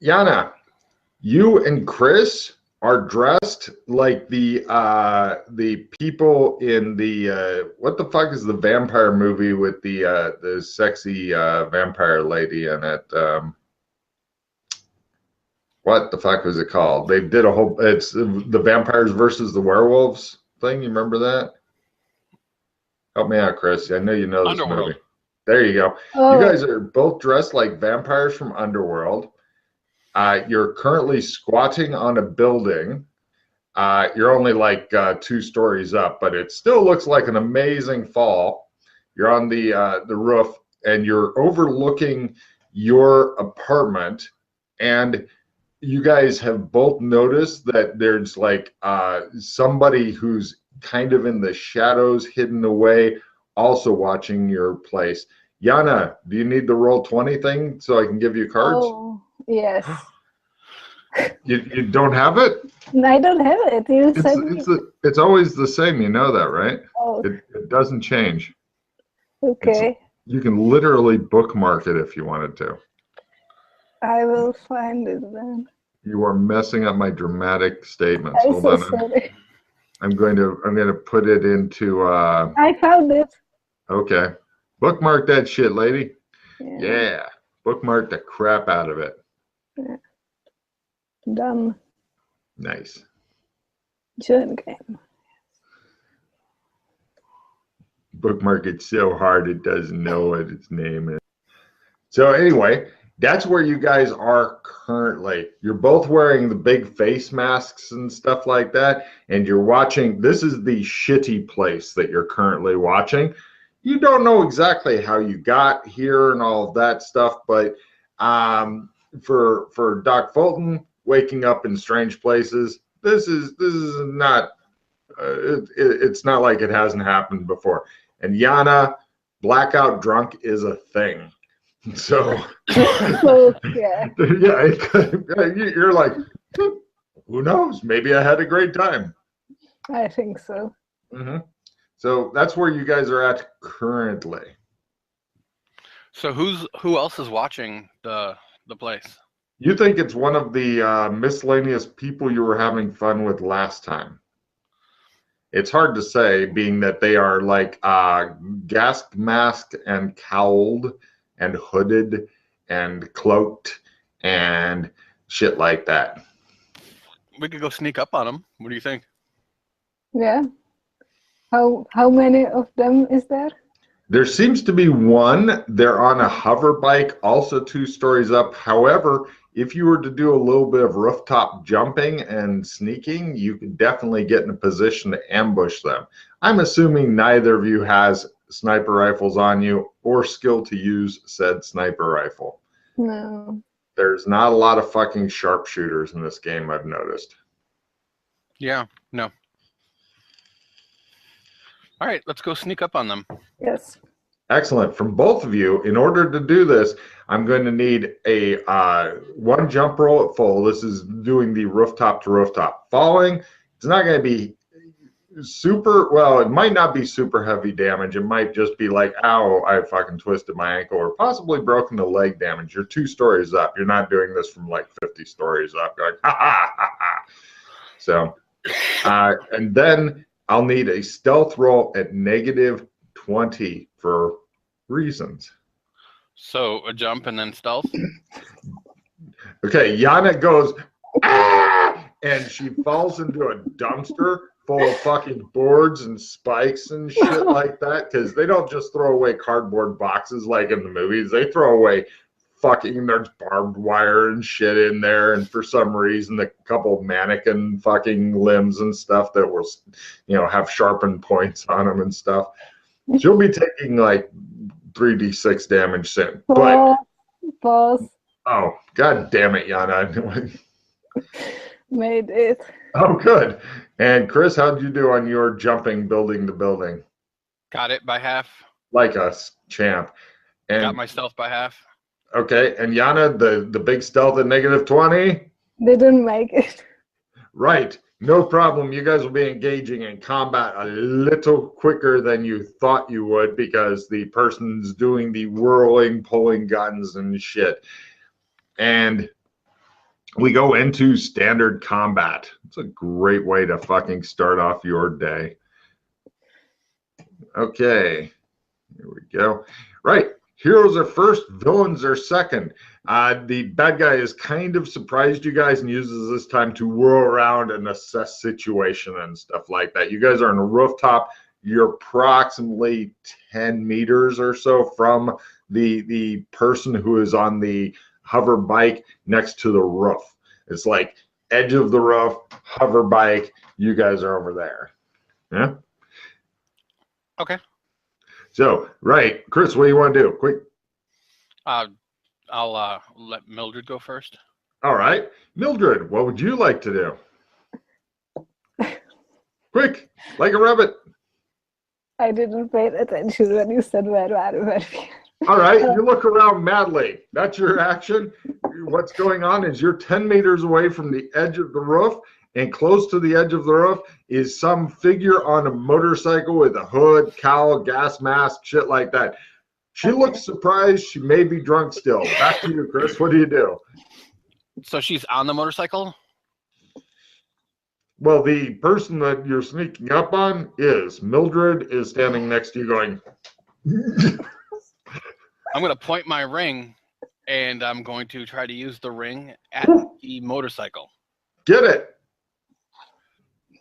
Yana, you and Chris are dressed like the people in the what the fuck is the vampire movie with the sexy vampire lady in it? What the fuck was it called? They did a whole, it's the vampires versus the werewolves thing. You remember that? Help me out, Chris. I know you know this Underworld. movie. There you go. Oh, You guys are both dressed like vampires from Underworld. You're currently squatting on a building. You're only like 2 stories up, but it still looks like an amazing fall. You're on the roof, and you're overlooking your apartment. And you guys have both noticed that there's like somebody who's kind of in the shadows, hidden away, also watching your place. Yana, do you need the roll 20 thing so I can give you cards? oh, yes. You don't have it? I don't have it. You said It's always the same. You know that, right? Oh, It doesn't change. okay. You can literally bookmark it if you wanted to. I will find it then. You are messing up my dramatic statements. I'm Hold so on. sorry. I'm going to put it into I found it. okay. Bookmark that shit, lady. Yeah. Yeah. Bookmark the crap out of it. Done. Nice. Join game. Bookmark it so hard it doesn't know what its name is. So anyway, that's where you guys are currently. You're both wearing the big face masks and stuff like that, and you're watching. This is the shitty place that you're currently watching. You don't know exactly how you got here and all of that stuff, but for Doc Fulton, waking up in strange places, this is not. It's not like it hasn't happened before. And Yana, blackout drunk is a thing. So, So, yeah. yeah, you're like, who knows? Maybe I had a great time. I think so. So that's where you guys are at currently. So who else is watching the place? You think it's one of the miscellaneous people you were having fun with last time. It's hard to say, being that they are like gas masked and cowled and hooded and cloaked and shit like that. We could go sneak up on them. What do you think? Yeah. How many of them is there? There seems to be one. They're on a hover bike, also 2 stories up. However, if you were to do a little bit of rooftop jumping and sneaking, you could definitely get in a position to ambush them. I'm assuming neither of you has sniper rifles on you or skill to use said sniper rifle. No. There's not a lot of fucking sharpshooters in this game, I've noticed. Yeah, no. All right, let's go sneak up on them. Yes. Excellent. From both of you, in order to do this, I'm going to need a 1 jump roll at full. This is doing the rooftop to rooftop. Falling, it's not going to be super, well, it might not be super heavy damage. It might just be like, ow, I fucking twisted my ankle, or possibly broken the leg damage. You're 2 stories up. You're not doing this from like 50 stories up. You're like, ha ha ha ha. So, and then I'll need a stealth roll at -20 for reasons. So a jump and then stealth? Okay, Yana goes, ah! And she falls into a dumpster full of fucking boards and spikes and shit like that, because they don't just throw away cardboard boxes like in the movies. They throw away fucking, there's barbed wire and shit in there, and for some reason a couple of mannequin fucking limbs and stuff that will, you know, have sharpened points on them and stuff. She'll be taking like 3d6 damage soon. But Pause. oh, god damn it, Yana. Made it. Oh, good. And Chris, how'd you do on your jumping building to building? Got it by half. Like a champ. And Got my stealth by half. okay, and Yana, the big stealth at -20? Didn't make it. Right. No problem. You guys will be engaging in combat a little quicker than you thought you would, because the person's doing the whirling, pulling guns and shit. And we go into standard combat. It's a great way to fucking start off your day. Okay, here we go. Right, heroes are first, villains are second. The bad guy is kind of surprised you guys and uses this time to whirl around and assess situation and stuff like that. You guys are on a rooftop. You're approximately 10 meters or so from the person who is on the hover bike next to the roof. It's like edge of the roof, hover bike. You guys are over there. Yeah. Okay. So, right, Chris, what do you want to do? Quick. I'll let Mildred go first. All right, Mildred, what would you like to do? Quick, like a rabbit. I didn't pay attention when you said where are we? All right, you look around madly. That's your action. What's going on is you're 10 meters away from the edge of the roof, and close to the edge of the roof is some figure on a motorcycle with a hood, cowl, gas mask, shit like that. She looks surprised. She may be drunk still. Back to you, Chris. What do you do? So she's on the motorcycle? Well, the person that you're sneaking up on is Mildred is standing next to you going, I'm going to point my ring, and I'm going to try to use the ring at the motorcycle. get it.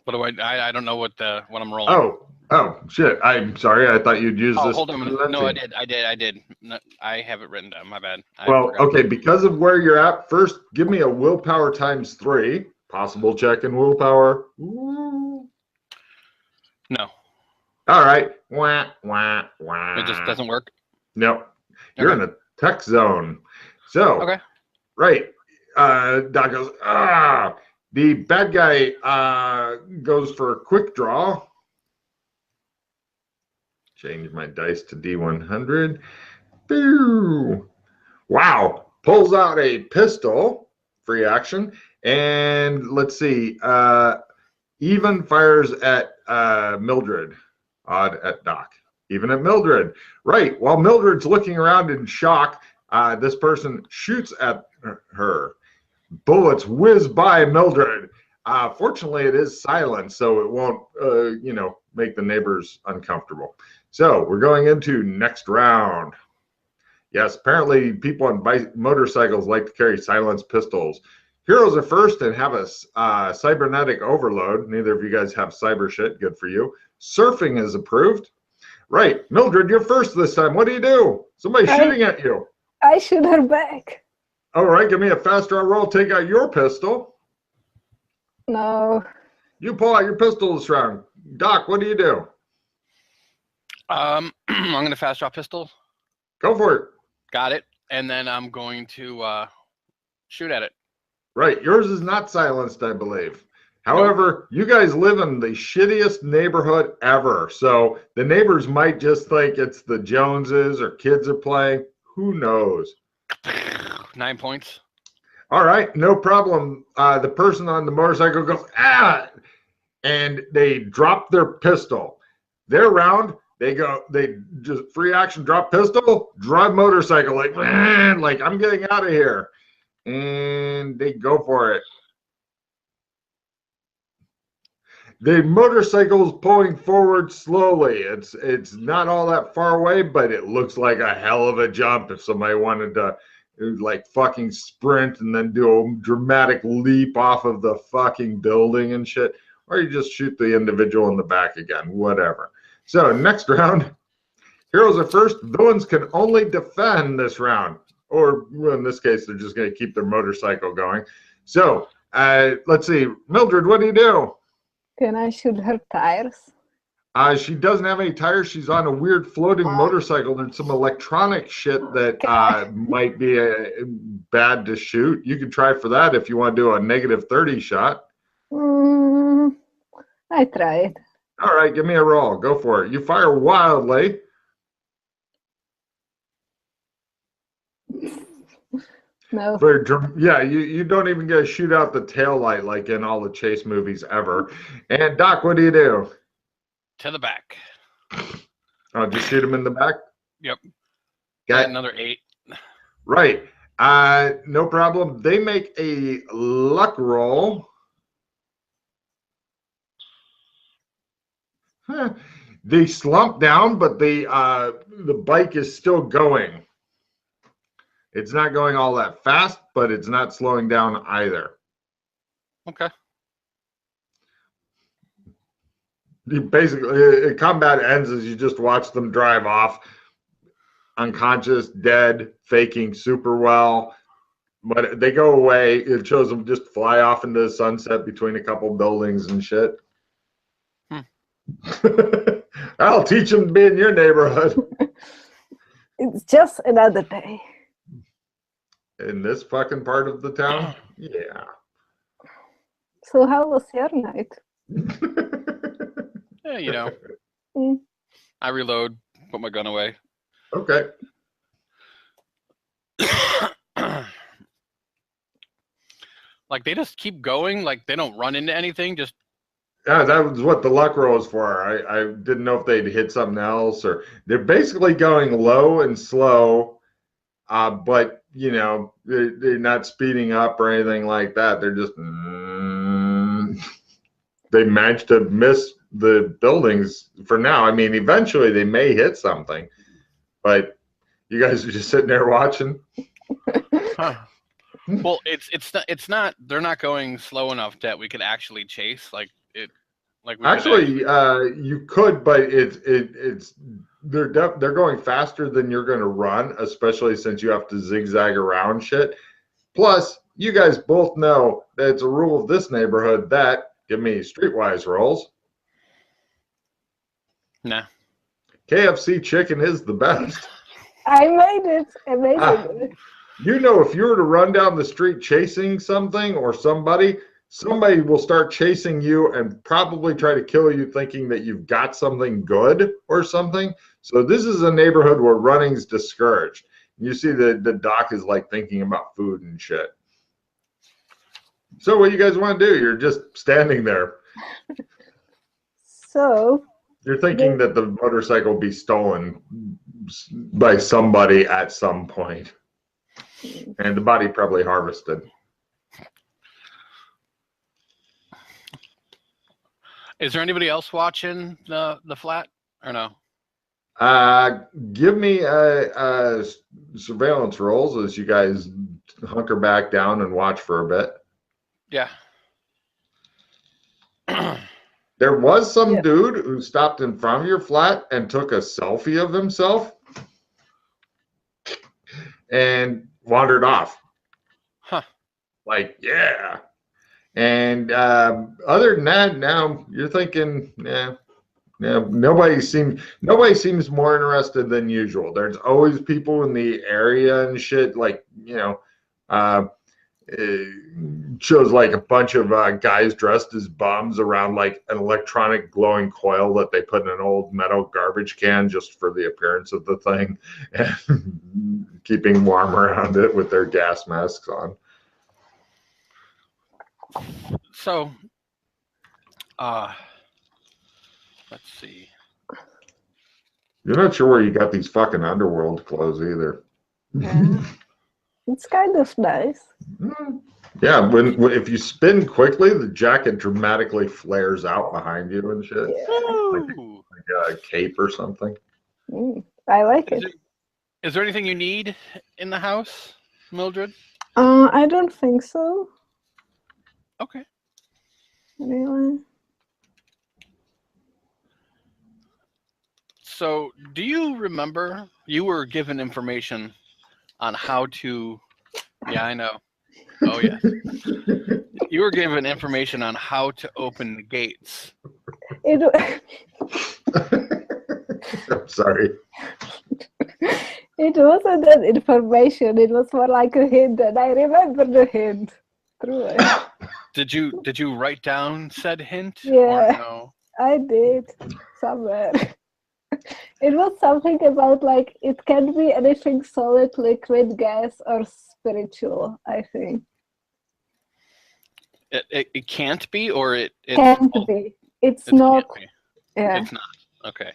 What do I don't know what I'm rolling. Oh, shit. I'm sorry. I thought you'd use this. Hold on a minute. No, I did. No, I have it written down. My bad. Okay. Because of where you're at, first, give me a willpower times 3. Possible check in willpower. Ooh. No. All right. Wah, wah, wah. It just doesn't work? No. You're in a tech zone. So, okay. Right. Doc goes, the bad guy goes for a quick draw. Change my dice to D100. Boo! Wow. Pulls out a pistol, free action, and let's see. Even fires at Mildred. Odd at Doc. Even at Mildred. Right. While Mildred's looking around in shock, this person shoots at her. Bullets whiz by Mildred. Fortunately, it is silent, so it won't, make the neighbors uncomfortable. So we're going into next round. Yes, apparently people on motorcycles like to carry silenced pistols. Heroes are first and have a cybernetic overload. Neither of you guys have cyber shit. Good for you. Surfing is approved. Right. Mildred, you're first this time. What do you do? Somebody's shooting at you. I shoot her back. All right. Give me a fast draw roll. Take out your pistol. No. You pull out your pistol this round. Doc, what do you do? I'm going to fast draw pistol. Go for it. Got it. And then I'm going to shoot at it. Right. Yours is not silenced, I believe. However, you guys live in the shittiest neighborhood ever. So the neighbors might just think it's the Joneses or kids are playing. Who knows? 9 points. All right. No problem. The person on the motorcycle goes, and they drop their pistol. Their round, they just free action, drop pistol, drive motorcycle, like I'm getting out of here. And they go for it. The motorcycle is pulling forward slowly. It's not all that far away, but it looks like a hell of a jump if somebody wanted to like fucking sprint and then do a dramatic leap off of the fucking building and shit. Or you just shoot the individual in the back again, whatever. So next round, heroes are first. Villains can only defend this round. Or in this case, they're just going to keep their motorcycle going. So let's see. Mildred, what do you do? Can I shoot her tires? She doesn't have any tires. She's on a weird floating motorcycle. There's some electronic shit that might be bad to shoot. You can try for that if you want to do a -30 shot. I tried. All right, give me a roll. Go for it. You fire wildly. No. You don't even get to shoot out the tail light like in all the chase movies ever. And Doc, what do you do? To the back. Oh, just shoot him in the back? Yep. Got another 8. Right. No problem. They make a luck roll. Huh. They slump down, but the bike is still going. It's not going all that fast, but it's not slowing down either. Okay. Basically, combat ends as you just watch them drive off, unconscious, dead, faking super well. But they go away. It shows them just fly off into the sunset between a couple buildings and shit. I'll teach them to be in your neighborhood. It's just another day. In this fucking part of the town? Yeah. So how was your night? Yeah, you know. I reload, put my gun away. Okay. Like they just keep going, like they don't run into anything, just Yeah, that was what the luck roll was for. I didn't know if they'd hit something else or they're basically going low and slow, but you know, they're not speeding up or anything like that. They're just they managed to miss the buildings for now. I mean, eventually they may hit something, but you guys are just sitting there watching. Huh. Well, it's not. They're not going slow enough that we could actually chase. Like it. Like we Actually, you could, but they're going faster than you're going to run, especially since you have to zigzag around shit. Plus, you guys both know that it's a rule of this neighborhood that give me streetwise rolls. Nah. KFC chicken is the best. I made it. I made it. You know, if you were to run down the street chasing something or somebody will start chasing you and probably try to kill you thinking that you've got something good or something. So this is a neighborhood where running's discouraged. You see the doc is like thinking about food and shit. So what you guys want to do? You're just standing there. So you're thinking that the motorcycle will be stolen by somebody at some point. And the body probably harvested. Is there anybody else watching the flat or no? Give me surveillance rolls as you guys hunker back down and watch for a bit. Yeah. There was some dude who stopped in front of your flat and took a selfie of himself and wandered off. Huh. Like, yeah. And other than that, now you're thinking, nobody seems more interested than usual. There's always people in the area and shit. Like, you know, it shows like a bunch of guys dressed as bums around like an electronic glowing coil that they put in an old metal garbage can just for the appearance of the thing, and keeping warm around it with their gas masks on. So, let's see. You're not sure where you got these fucking underworld clothes either. Yeah. It's kind of nice. Yeah, if you spin quickly, the jacket dramatically flares out behind you and shit. Yeah. Like a cape or something. I like it. Is there anything you need in the house, Mildred? I don't think so. Okay. Really? So, do you remember you were given information on how to? Yeah, I know. Oh yeah. You were given information on how to open the gates. I'm sorry. It wasn't an information. It was more like a hint, and I remember the hint. True. Did you write down said hint? Yeah, or no? I did somewhere. It was something about like it can be anything solid, liquid, gas, or spiritual. I think it can't be, or it can't be. It's not. Can't be. Yeah. It's not. Okay.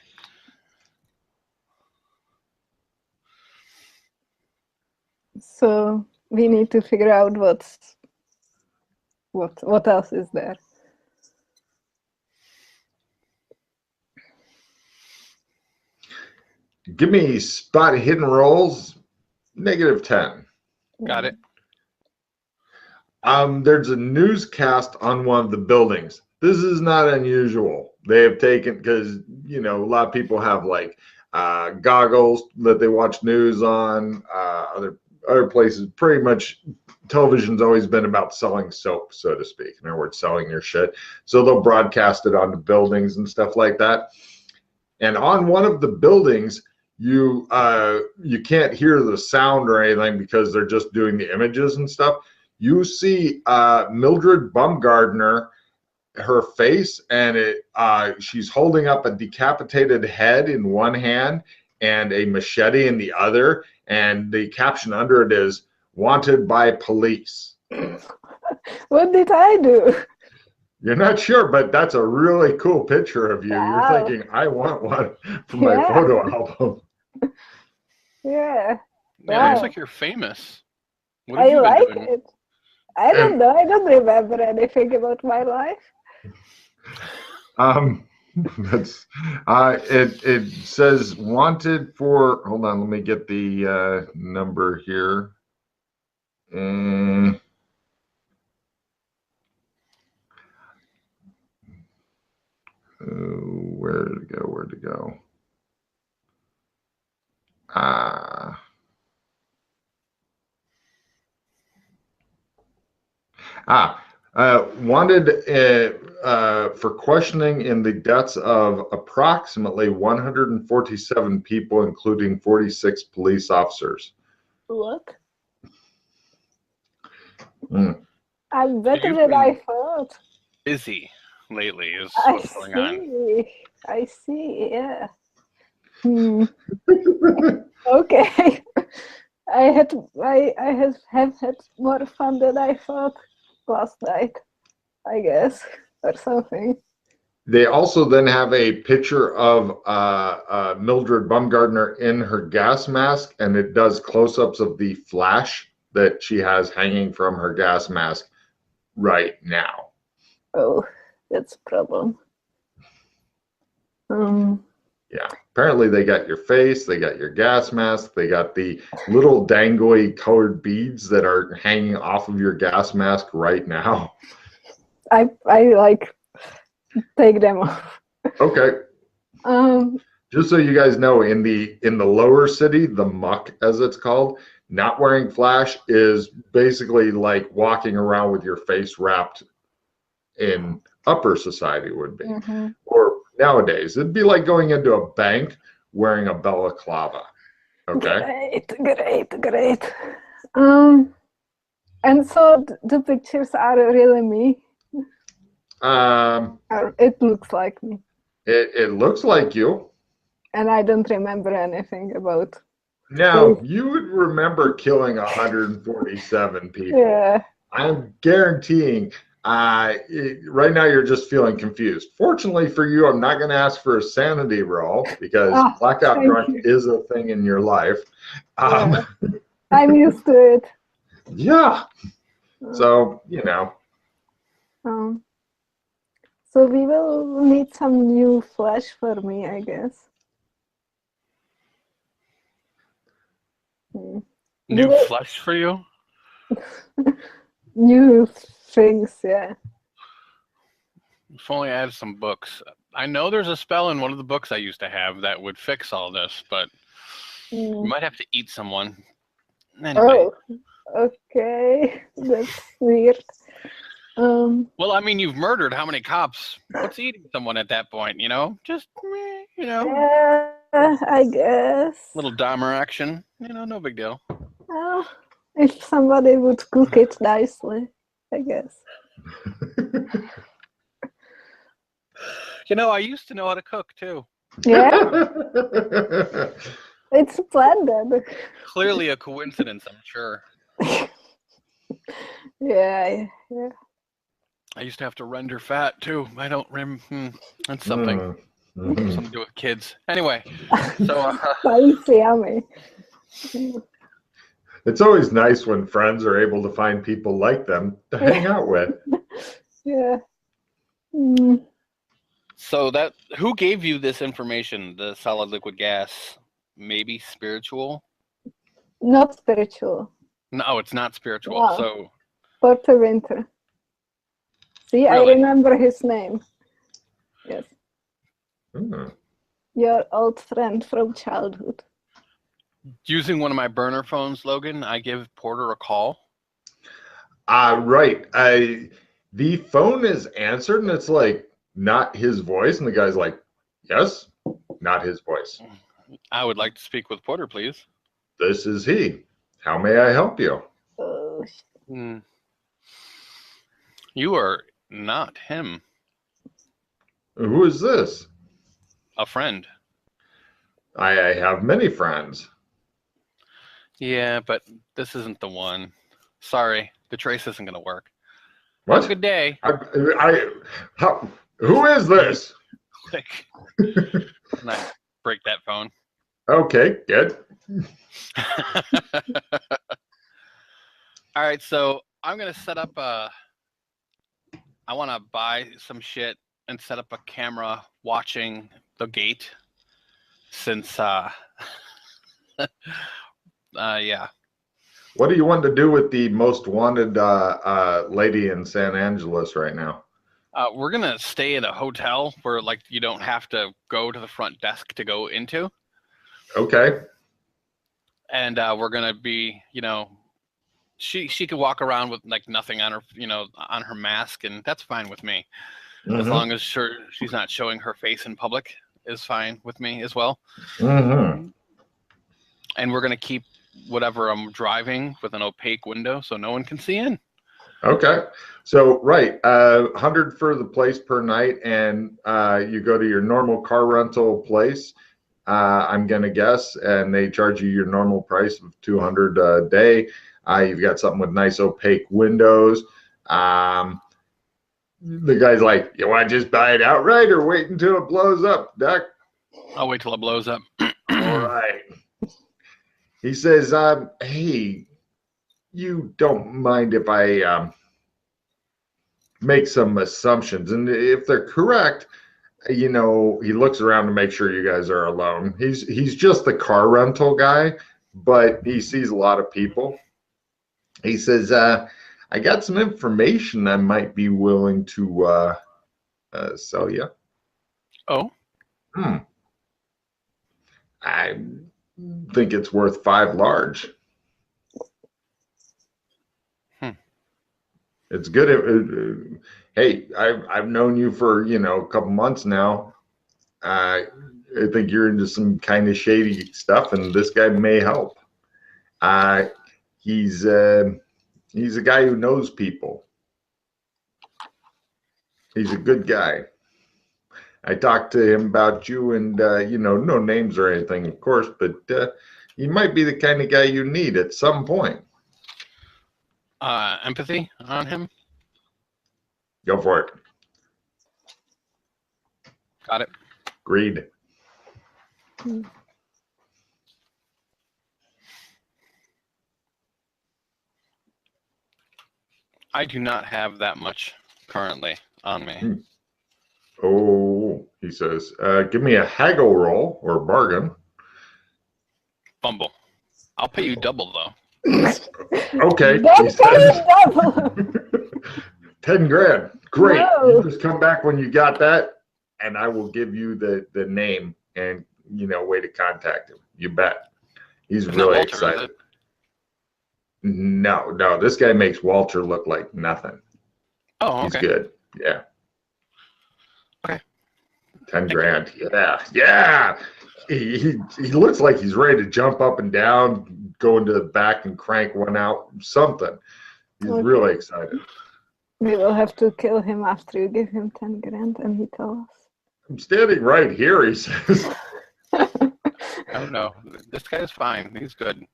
So we need to figure out what else is there. Give me spot hidden rolls, -10. Got it. There's a newscast on one of the buildings. This is not unusual. They have taken, because, you know, a lot of people have like goggles that they watch news on, other places. Pretty much television's always been about selling soap, so to speak. In other words, selling your shit. So they'll broadcast it onto buildings and stuff like that. And on one of the buildings, you can't hear the sound or anything because they're just doing the images and stuff. You see Mildred Bumgardner, her face, and she's holding up a decapitated head in one hand and a machete in the other, and the caption under it is "Wanted by Police." What did I do? You're not sure, but that's a really cool picture of you. Wow. You're thinking, I want one for my photo album. Yeah. Yeah, it looks like you're famous. What have I you been like doing? it. I don't know. I don't remember anything about my life. That's it says wanted for, hold on, let me get the number here. Where'd it go? Wanted for questioning in the deaths of approximately 147 people, including 46 police officers. What? So I'm better you've than I been thought. busy lately is I what's going on. see. I see. Yeah. Okay. I have had more fun than I thought last night, I guess, or something. They also then have a picture of Mildred Bumgardner in her gas mask, and it does close-ups of the flash that she has hanging from her gas mask right now. Oh, that's a problem. Yeah, apparently they got your face, they got your gas mask, they got the little dangly colored beads that are hanging off of your gas mask right now. I like take them off. Okay. Just so you guys know, in the lower city, the muck as it's called, not wearing flash is basically like walking around with your face wrapped in upper society would be. Or nowadays, it'd be like going into a bank wearing a balaclava. Okay. Great. And so the pictures are really me. It looks like me. It looks like you. And I don't remember anything about. Now, you would remember killing 147 people. Yeah. I'm guaranteeing. Right now, you're just feeling confused. Fortunately for you, I'm not going to ask for a sanity roll because blackout drunk is a thing in your life. Yeah. I'm used to it. Yeah. So, you know. So we will need some new flesh for me, I guess. New flesh for you? New things, yeah. If only I had some books. I know there's a spell in one of the books I used to have that would fix all this, but you might have to eat someone. Anyway. Oh, okay. That's weird. Well, I mean, you've murdered how many cops? What's eating someone at that point, you know? Just, you know. Yeah, I guess. Little Dahmer action. You know, no big deal. Well, if somebody would cook it nicely, I guess. You know, I used to know how to cook, too. Yeah? It's splendid. Clearly a coincidence, I'm sure. Yeah. I used to have to render fat, too. I don't that's something. Something to do with kids. Anyway, so... Sounds yummy. It's always nice when friends are able to find people like them to hang out with. Yeah. Mm. So who gave you this information? The solid liquid gas, maybe spiritual? Not spiritual. No, it's not spiritual. No. So Porter Winter. See, I Really? remember his name. Yes. Hmm. Your old friend from childhood. using one of my burner phones, Logan, I give Porter a call. Right. The phone is answered and it's like not his voice, and the guy's like, yes, not his voice. I would like to speak with Porter, please. This is he. How may I help you? Oh, You are not him. Who is this? A friend. I have many friends. Yeah, but this isn't the one. Sorry, the trace isn't going to work. What? Have a good day. Who is this? Click. And I break that phone. Okay, good. All right, so I'm going to set up I want to buy some shit and set up a camera watching the gate since, yeah. What do you want to do with the most wanted lady in San Angeles right now? We're going to stay at a hotel where, like, you don't have to go to the front desk to go into. Okay. And we're going to be, she could walk around with, like, nothing on her, on her mask, and that's fine with me. Mm-hmm. As long as she's not showing her face in public is fine with me as well. Mm-hmm. And we're going to keep whatever I'm driving with an opaque window so no one can see in. Okay. So, right, 100 for the place per night, and you go to your normal car rental place, I'm going to guess, and they charge you your normal price of $200 a day. You've got something with nice opaque windows. The guy's like, you want to just buy it outright or wait until it blows up, Doc? I'll wait till it blows up. All right. He says, hey, you don't mind if I make some assumptions. And if they're correct, he looks around to make sure you guys are alone. He's just the car rental guy, but he sees a lot of people. He says, I got some information I might be willing to sell you. Oh? I think it's worth 5 large. It's good. Hey, I've known you for a couple months now. I think you're into some kind of shady stuff, and this guy may help. He's a guy who knows people. He's a good guy. I talked to him about you, and no names or anything, of course, but he might be the kind of guy you need at some point. Empathy on him? Go for it. Got it. Agreed. I do not have that much currently on me. Oh, he says, give me a haggle roll or bargain. Fumble. I'll pay you double, though. Okay. Don't pay double. 10 grand. Great. No. You just come back when you got that, and I will give you the name and way to contact him. You bet. He's It's really not Walter, excited. is it? No, this guy makes Walter look like nothing. Oh, okay. He's good. Yeah. Okay. 10 grand. Yeah. He looks like he's ready to jump up and down, go into the back and crank one out, something. He's really excited. We will have to kill him after you give him 10 grand and he tells us. I'm standing right here, he says. I don't know. This guy's fine. He's good.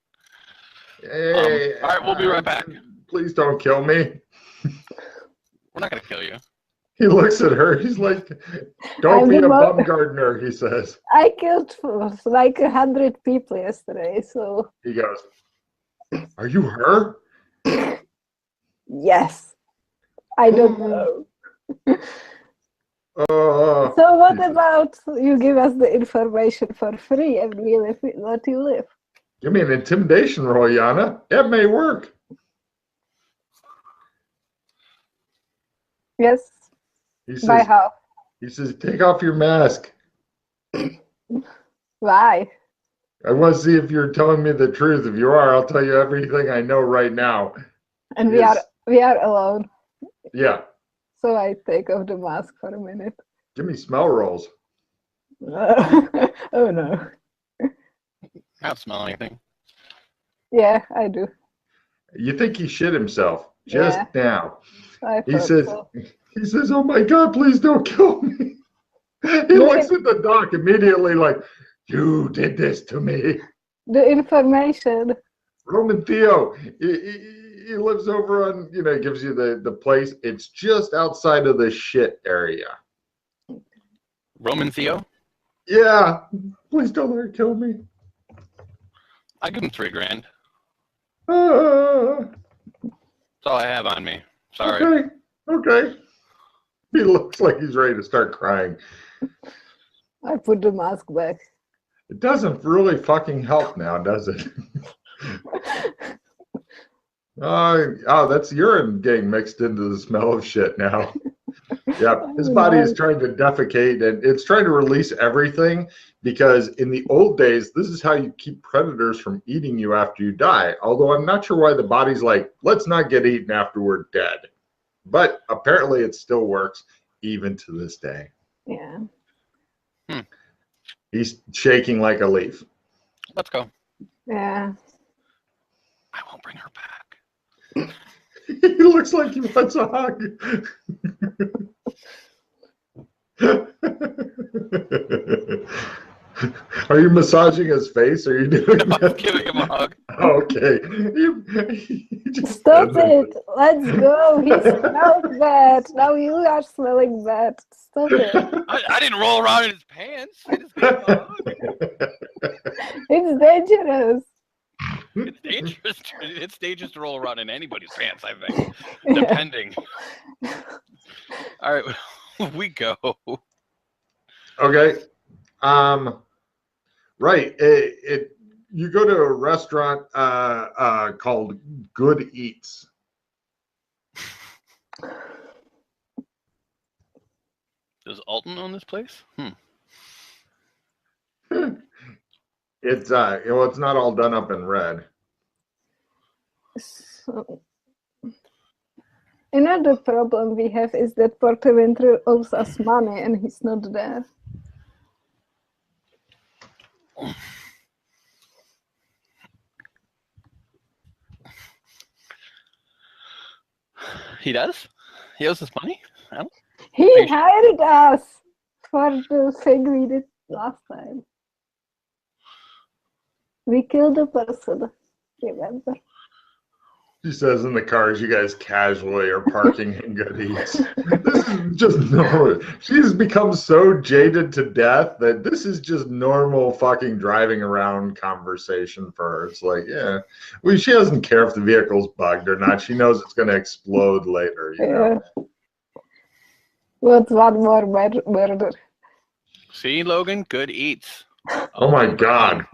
Hey, all right, we'll be right back. Please don't kill me. We're not going to kill you. He looks at her. He's like, don't be a Baumgartner, he says. I killed like 100 people yesterday, so. He goes, Are you her? Yes. I don't know. Uh, So what about you give us the information for free and we let you live? Give me an intimidation roll, Yana. It may work. Yes. He By says, how? take off your mask. Why? I want to see if you're telling me the truth. If you are, I'll tell you everything I know right now. And Yes. we are alone. Yeah. So I take off the mask for a minute. Give me smell rolls. Oh no. I don't smell anything. Yeah, I do. You think he shit himself just now. I He thought says, so. oh my God, please don't kill me. He looks at the doc immediately like, you did this to me. The information. Roman Theo, he lives over on, he gives you the place. It's just outside of the shit area. Roman Theo? Yeah. Please don't let her kill me. I give him $3,000. Ah. That's all I have on me. Sorry. Okay. He looks like he's ready to start crying. I put the mask back. It doesn't really fucking help now, does it? Oh, that's urine getting mixed into the smell of shit now. Yeah, his body is trying to defecate and it's trying to release everything because in the old days, this is how you keep predators from eating you after you die. Although I'm not sure why the body's like, let's not get eaten after we're dead. But apparently it still works even to this day. Yeah. He's shaking like a leaf. Let's go. Yeah. I won't bring her back. He looks like he wants a hug. Are you massaging his face? Are you doing that? I'm giving him a hug. Okay. Stop it. Let's go. He smells bad. Now you are smelling bad. Stop it. I didn't roll around in his pants. I just gave him a hug. It's dangerous. It's dangerous. It's dangerous to roll around in anybody's pants, I think. Depending. All right. We go. Okay. Right. You go to a restaurant called Good Eats. Does Alton own this place? It's it's not all done up in red. So, another problem we have is that Porter Winter owes us money and he's not there. He does? He owes us money? He hired us for the thing we did last time. We killed a person, remember? She says in the cars, you guys casually are parking in Good Eats. This is just normal. She's become so jaded to death that this is just normal fucking driving around conversation for her. It's like, yeah. Well, she doesn't care if the vehicle's bugged or not. She knows it's going to explode later. You know? What's one more murder? See, Logan? Good Eats. Oh my God.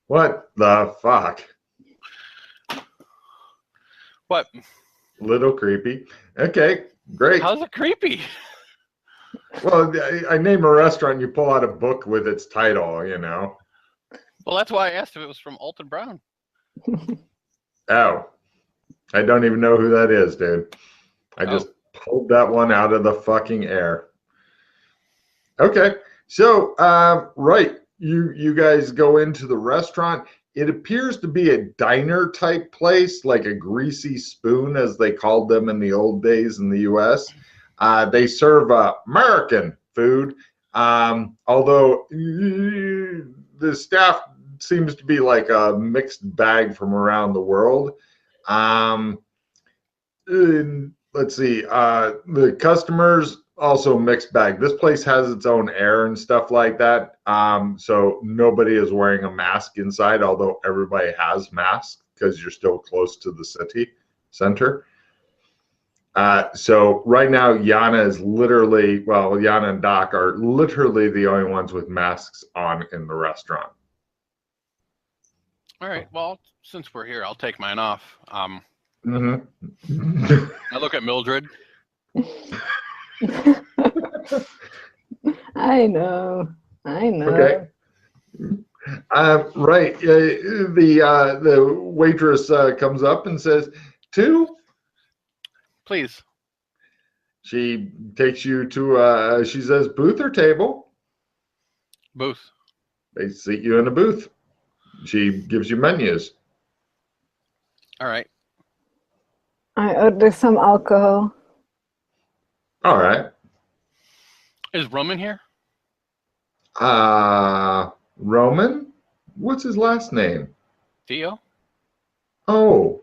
What the fuck? What? Little creepy. Okay, great. How's it creepy? Well, I name a restaurant, you pull out a book with its title, you know. Well, that's why I asked if it was from Alton Brown. Oh, I don't even know who that is, dude. I just pulled that one out of the fucking air. Okay, so right, you guys go into the restaurant. It appears to be a diner type place, like a greasy spoon, as they called them in the old days in the U.S. They serve American food, although the staff seems to be like a mixed bag from around the world. Let's see, the customers also mixed bag. This place has its own air and stuff like that. So nobody is wearing a mask inside, although everybody has masks because you're still close to the city center. So right now, Yana is literally, well, Yana and Doc are literally the only ones with masks on in the restaurant. All right. Well, since we're here, I'll take mine off. Mm-hmm. I look at Mildred. I know. Okay. Right. The waitress comes up and says, 2. Please. She takes you to, she says, booth or table? Booth. They seat you in a booth. She gives you menus. All right. I order some alcohol. All right. Is Roman here? Roman? What's his last name? Theo? Oh,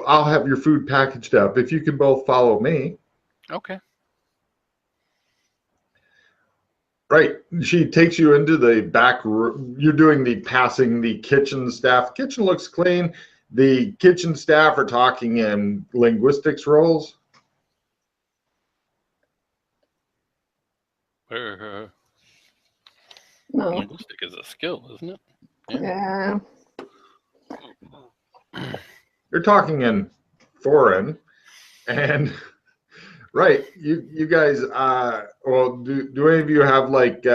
I'll have your food packaged up if you can both follow me. Okay. Right. She takes you into the back room. You're doing the passing the kitchen staff. Kitchen looks clean. The kitchen staff are talking in linguistics roles. No. Linguistic is a skill, isn't it? Yeah. They're talking in foreign, and right, you guys. Well, do any of you have like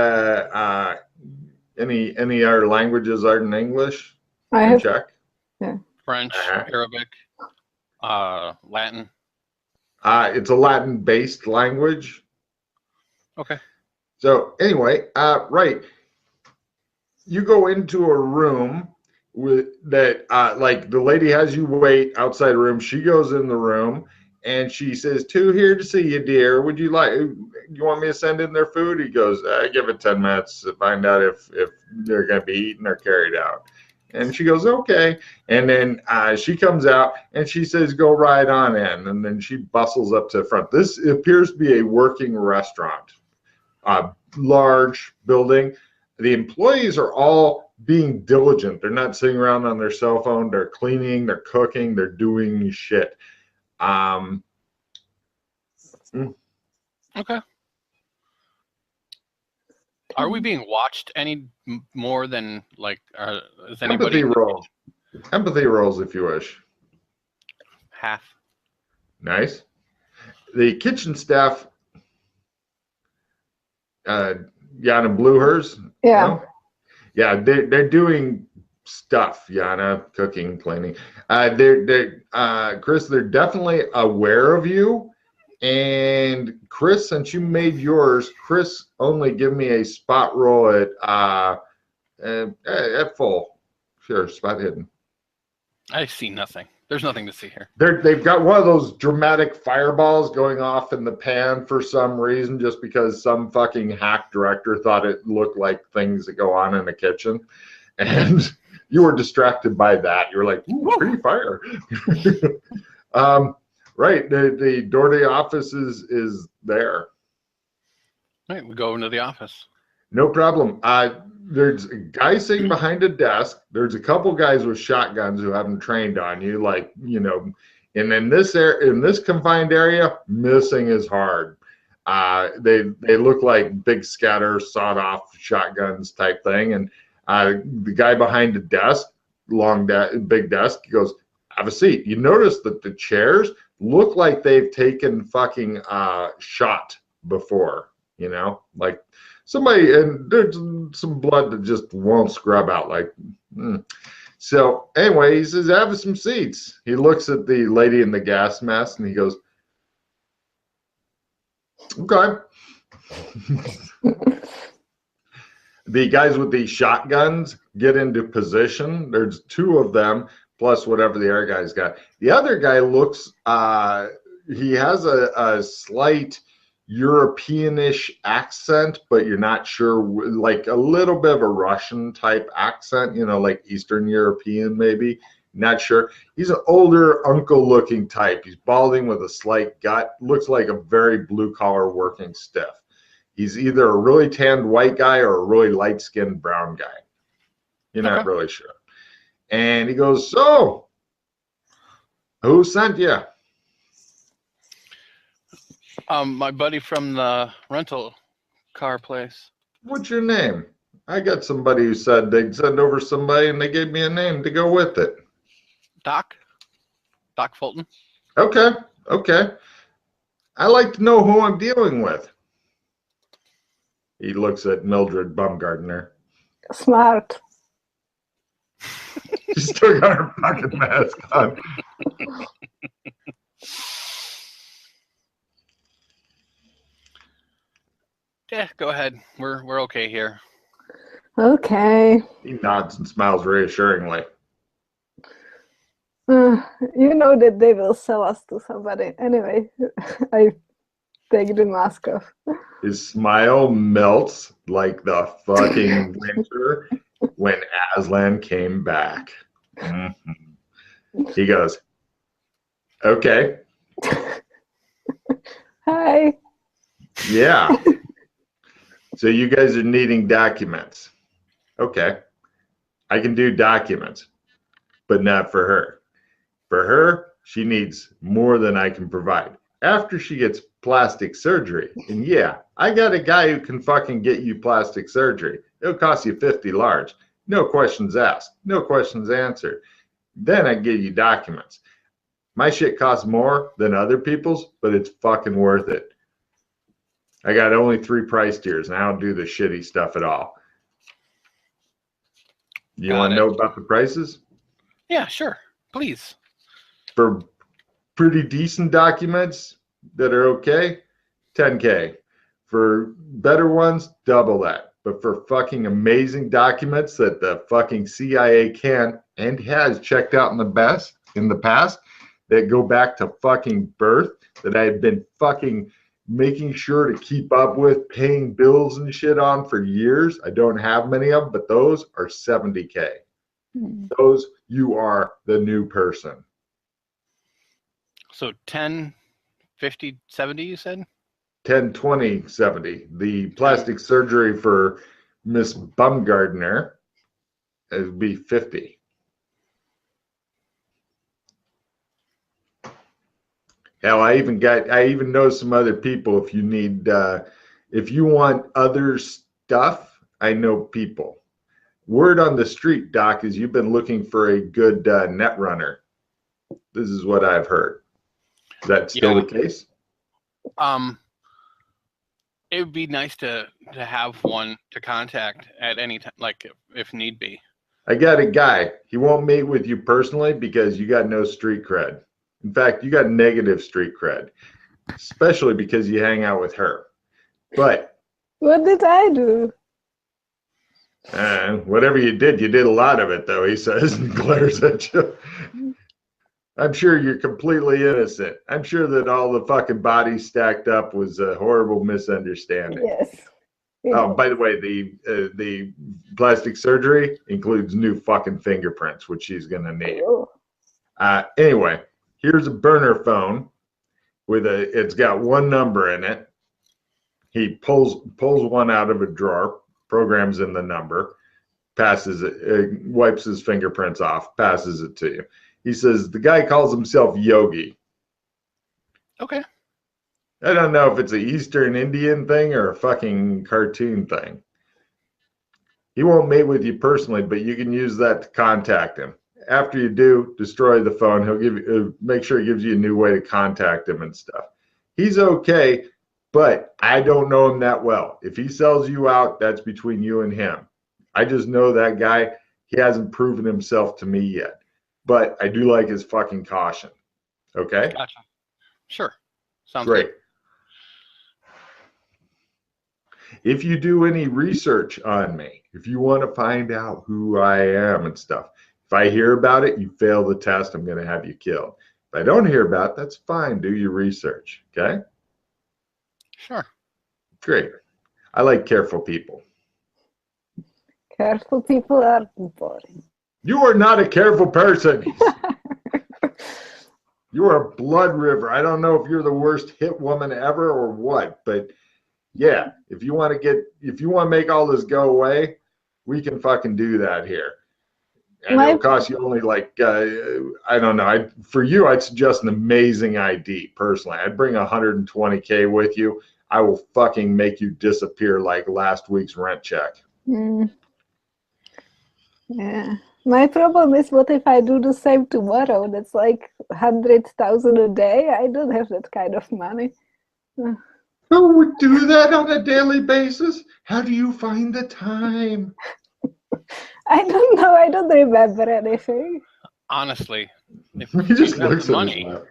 any other languages other than English? I have. Check. Yeah. French, Arabic, Latin. It's a Latin-based language. Okay. So anyway, right, you go into a room with that, like the lady has you wait outside the room. She goes in the room and she says, 2 here to see you, dear. Would you want me to send in their food? He goes, give it 10 minutes to find out if they're going to be eaten or carried out. And she goes, okay. And then she comes out and she says, go right on in. And then she bustles up to the front. This appears to be a working restaurant, large building. The employees are all being diligent. They're not sitting around on their cell phone. They're cleaning, they're cooking, they're doing shit. Okay. Are we being watched any more than like? Is anybody? Empathy rolls, if you wish. Half. Nice. The kitchen staff. Yana blew hers. Yeah. No? Yeah, they're doing stuff. Yana, cooking, cleaning. Chris, they're definitely aware of you. And Chris, since you made yours, Chris, only give me a spot roll at full. Sure, spot hidden. I see nothing. There's nothing to see here. They've got one of those dramatic fireballs going off in the pan for some reason, just because some fucking hack director thought it looked like things that go on in the kitchen. And you were distracted by that. You were like, ooh, pretty fire. Right. The door to the office is there. All right, we go into the office. No problem. There's a guy sitting behind a desk. There's a couple guys with shotguns who haven't trained on you, like, you know. And in this confined area, missing is hard. They look like big scatter, sawed off shotguns type thing. And the guy behind the desk, big desk, he goes, have a seat. You notice that the chairs look like they've taken fucking shot before, you know, like somebody, and there's some blood that just won't scrub out. Like, So anyway, he says, have some seats. He looks at the lady in the gas mask and he goes, okay. The guys with the shotguns get into position. There's 2 of them, plus whatever the other guy's got. The other guy looks, he has a slight Europeanish accent, but you're not sure, like a little bit of a Russian type accent, you know, like Eastern European maybe. Not sure. He's an older uncle-looking type. He's balding with a slight gut. Looks like a very blue-collar working stiff. He's either a really tanned white guy or a really light-skinned brown guy. You're not really sure. And he goes, so, who sent you? My buddy from the rental car place. What's your name? I got somebody who said they'd send over somebody, and they gave me a name to go with it. Doc Fulton. Okay. I like to know who I'm dealing with. He looks at Mildred Bumgardner. Smart. She's still got her fucking mask on. Yeah, go ahead. We're okay here. Okay. He nods and smiles reassuringly. You know that they will sell us to somebody. Anyway, I take the mask off. His smile melts like the fucking winter when Aslan came back. He goes, okay. Hi. Yeah. So you guys are needing documents. Okay. I can do documents, but not for her. For her, she needs more than I can provide. After she gets plastic surgery, and yeah, I got a guy who can fucking get you plastic surgery. It'll cost you 50 large. No questions asked. No questions answered. Then I give you documents. My shit costs more than other people's, but it's fucking worth it. I got only 3 price tiers, and I don't do the shitty stuff at all. You want to know about the prices? Yeah, sure. Please. For pretty decent documents that are okay, $10K. For better ones, double that. But for fucking amazing documents that the fucking CIA can and has checked out in the past, that go back to fucking birth, that I've been fucking making sure to keep up with, paying bills and shit on for years. I don't have many of them, but those are $70K. Those, you are the new person. So 10, 50, 70, you said? 10, 20, 70. The plastic surgery for Miss Bumgardner would be 50. Hell, I even know some other people. If you need, if you want other stuff, I know people. Word on the street, Doc, is you've been looking for a good net runner. This is what I've heard. Is that still the case? It would be nice to have one to contact at any time, like if need be. I got a guy. He won't meet with you personally because you got no street cred. In fact, you got negative street cred, especially because you hang out with her. But what did I do? Whatever you did a lot of it, though, he says, and glares at you. I'm sure you're completely innocent. I'm sure that all the fucking bodies stacked up was a horrible misunderstanding. Yes. Oh, by the way, the plastic surgery includes new fucking fingerprints, which she's gonna need. Anyway, here's a burner phone with it's got one number in it. He pulls one out of a drawer, programs in the number, passes it, wipes his fingerprints off, passes it to you. He says the guy calls himself Yogi. Okay. I don't know if it's an Eastern Indian thing or a fucking cartoon thing. He won't meet with you personally, but you can use that to contact him. After you do, destroy the phone. He'll give you, make sure he gives you a new way to contact him and stuff. He's okay, but I don't know him that well. If he sells you out, that's between you and him. I just know that guy. He hasn't proven himself to me yet, but I do like his fucking caution. Okay? Gotcha. Sure. Sounds great. Good. If you do any research on me, if you want to find out who I am and stuff, if I hear about it, you fail the test, I'm going to have you killed. If I don't hear about it, that's fine. Do your research. Okay? Sure. Great. I like careful people. Careful people are boring. You are not a careful person. You are a blood river. I don't know if you're the worst hit woman ever or what, but yeah, if you want to make all this go away, we can fucking do that here. And it'll cost you only like, I don't know. For you, I'd suggest an amazing ID, personally. I'd bring $120K with you. I will fucking make you disappear like last week's rent check. Yeah. My problem is, what if I do the same tomorrow? That's like 100,000 a day. I don't have that kind of money. Who would do that on a daily basis? How do you find the time? I don't know. I don't remember anything. Honestly, if He just you have looks the at money, his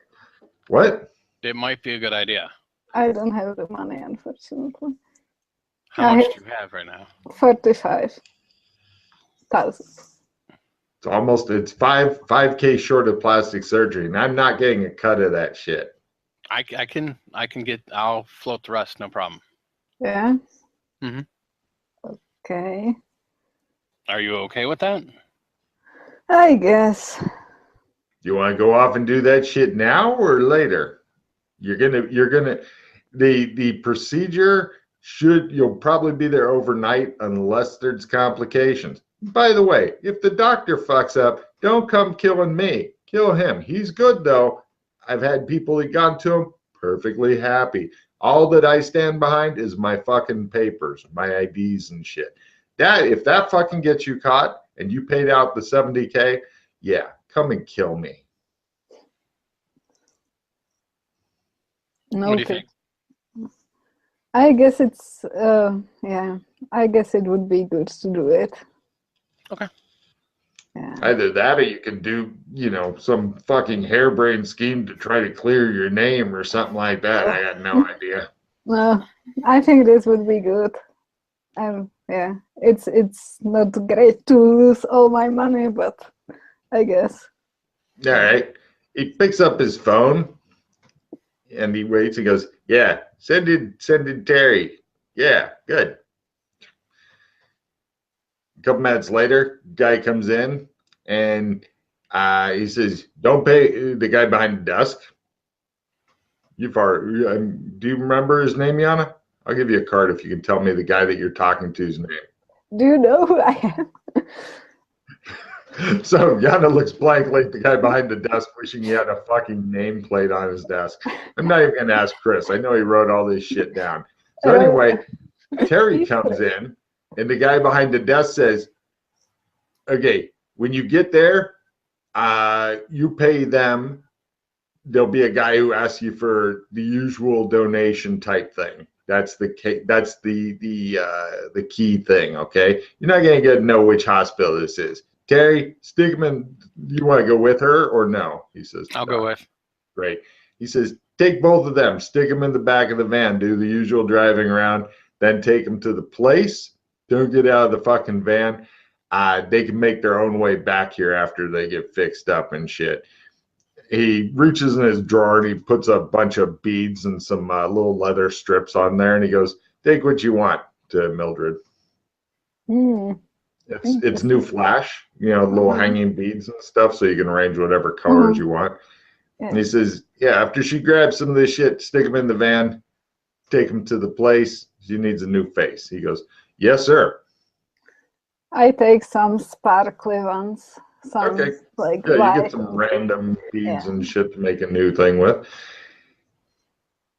what? it might be a good idea. I don't have the money, unfortunately. How much do you have right now? 45,000. It's 5K short of plastic surgery, and I'm not getting a cut of that shit. I'll float the rest, no problem. Yeah. Okay. Are you okay with that? I guess. You want to go off and do that shit now or later? The procedure you'll probably be there overnight unless there's complications. By the way, if the doctor fucks up, don't come killing me. Kill him. He's good though. I've had people that gone to him perfectly happy. All that I stand behind is my fucking papers, my IDs and shit. If that fucking gets you caught and you paid out the 70K, yeah, come and kill me. Okay. What do you think? I guess it's I guess it would be good to do it. Okay. Yeah. Either that or you can do, some fucking harebrained scheme to try to clear your name or something like that. I got no idea. No, I think this would be good. Yeah, it's not great to lose all my money, but I guess. All right. He picks up his phone and he waits and goes, yeah, send it Terry. Yeah, good. A couple minutes later, guy comes in and he says, don't pay the guy behind the desk. Do you remember his name, Yana? I'll give you a card if you can tell me the guy that you're talking to's name. Do you know who I am? So Yana looks blankly at the guy behind the desk, wishing he had a fucking nameplate on his desk. I'm not even going to ask Chris. I know he wrote all this shit down. So anyway, Terry comes in, and the guy behind the desk says, okay, when you get there, you pay them. There'll be a guy who asks you for the usual donation type thing. That's the key thing, okay? You're not going to get to know which hospital this is. Terry, stick him in. You want to go with her or no? He says, I'll go with. Great. He says, take both of them, stick them in the back of the van, do the usual driving around, then take them to the place. Don't get out of the fucking van. They can make their own way back here after they get fixed up and shit. He reaches in his drawer and he puts a bunch of beads and some little leather strips on there, and he goes, take what you want, to Mildred. It's new flash, little hanging beads and stuff, so you can arrange whatever colors you want. Yeah. And he says, yeah, after she grabs some of this shit, stick him in the van, take him to the place. She needs a new face. He goes, yes, sir. I take some sparkly ones. Okay. You get some random beads and shit to make a new thing with.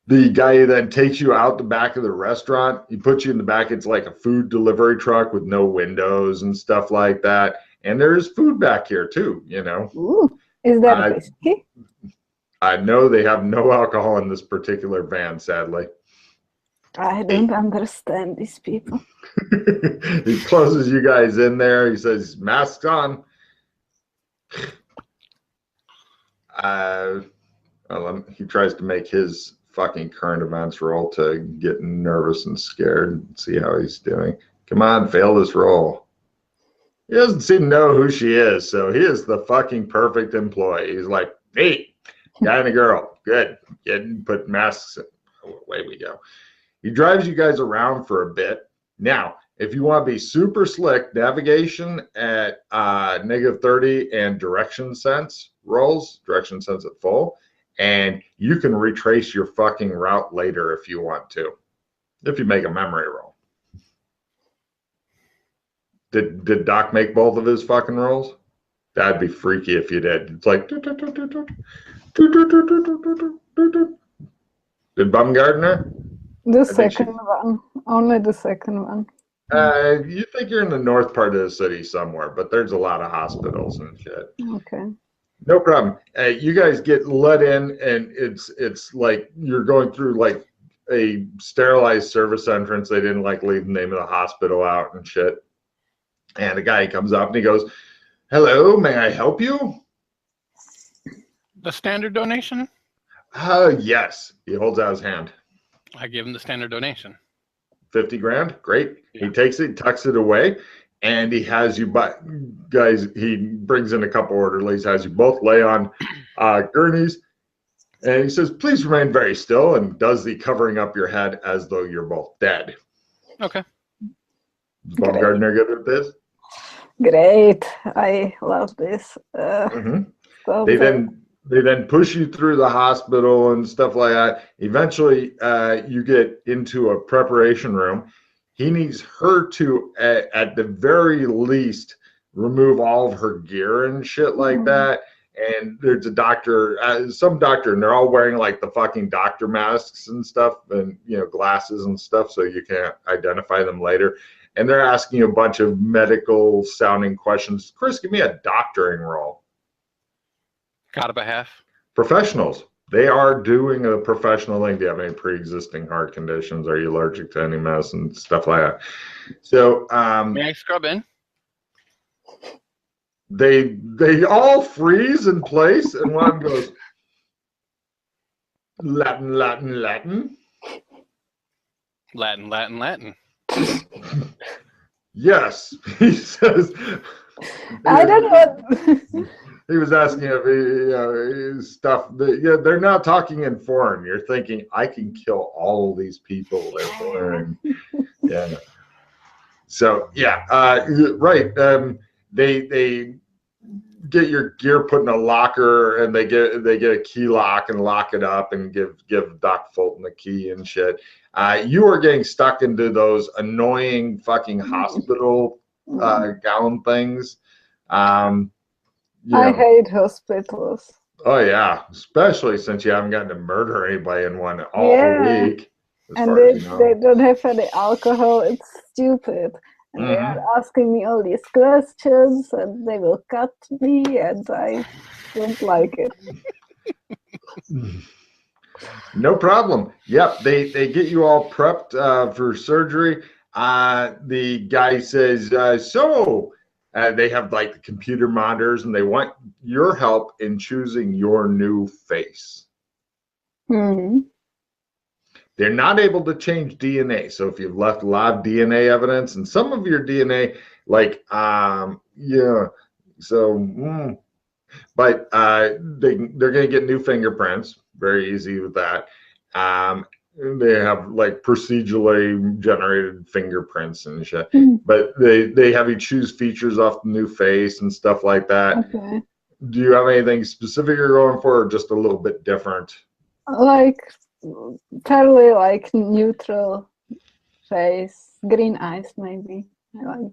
The guy then takes you out the back of the restaurant. He puts you in the back. It's like a food delivery truck with no windows and stuff like that. And there's food back here too, Ooh, is that whiskey? I know they have no alcohol in this particular van, sadly. I don't understand these people. He closes you guys in there. He says, masks on. He tries to make his fucking current events roll to get nervous and scared and see how he's doing. Come on, fail this roll. He doesn't seem to know who she is, so he is the fucking perfect employee. He's like, hey, guy and a girl, good. Put masks in. Away we go. He drives you guys around for a bit. Now, If you want to be super slick, navigation at -30 and direction sense rolls, direction sense at full, and you can retrace your fucking route later if you want to, if you make a memory roll. Did Doc make both of his fucking rolls? That'd be freaky if you did. It's like. Did Baumgartner? The second one. Only the second one. You think you're in the north part of the city somewhere, but there's a lot of hospitals and shit. Okay. No problem. You guys get let in, and it's like you're going through like a sterilized service entrance. They didn't like leave the name of the hospital out and shit. And a guy comes up and he goes, "Hello, may I help you?" The standard donation? Yes. He holds out his hand. I give him the standard donation. 50 grand, great. Yeah. He takes it, tucks it away, and he has you, guys, he brings in a couple orderlies, has you both lay on gurneys, and he says, "Please remain very still," and does the covering up your head as though you're both dead. Okay. Baumgartner good with this? Great. I love this. So They then push you through the hospital and stuff like that. Eventually, you get into a preparation room. He needs her to, at the very least, remove all of her gear and shit like that. And there's a doctor, some doctor, and they're all wearing like the fucking doctor masks and stuff, and glasses and stuff, so you can't identify them later. And they're asking you a bunch of medical sounding questions. Chris, give me a doctoring roll. Got about half. Professionals. They are doing a professional thing. Do you have any pre-existing heart conditions? Are you allergic to any medicine? Stuff like that. So may I scrub in? They all freeze in place, and one goes, Latin, Latin, Latin. Latin, Latin, Latin. Yes, he says. I don't know. He was asking if stuff. They're not talking in foreign. You're thinking, I can kill all these people. They're foreign. Yeah. So yeah, right. They get your gear put in a locker, and they get a key lock and lock it up and give Doc Fulton the key and shit. You are getting stuck into those annoying fucking hospital gown things. I hate hospitals. Oh yeah, especially since you haven't gotten to murder anybody in one all week. And they don't have any alcohol. It's stupid. And they are asking me all these questions, and they will cut me, and I don't like it. No problem. Yep, they get you all prepped for surgery. The guy says, they have like the computer monitors, and they want your help in choosing your new face. Mm-hmm. They're not able to change DNA. So if you've left a lot of DNA evidence, and some of your DNA, but they're going to get new fingerprints. Very easy with that. They have like procedurally generated fingerprints and shit. But they have you choose features off the new face and stuff like that. Okay. Do you have anything specific you're going for, or just a little bit different? Like fairly like neutral face, green eyes maybe. I like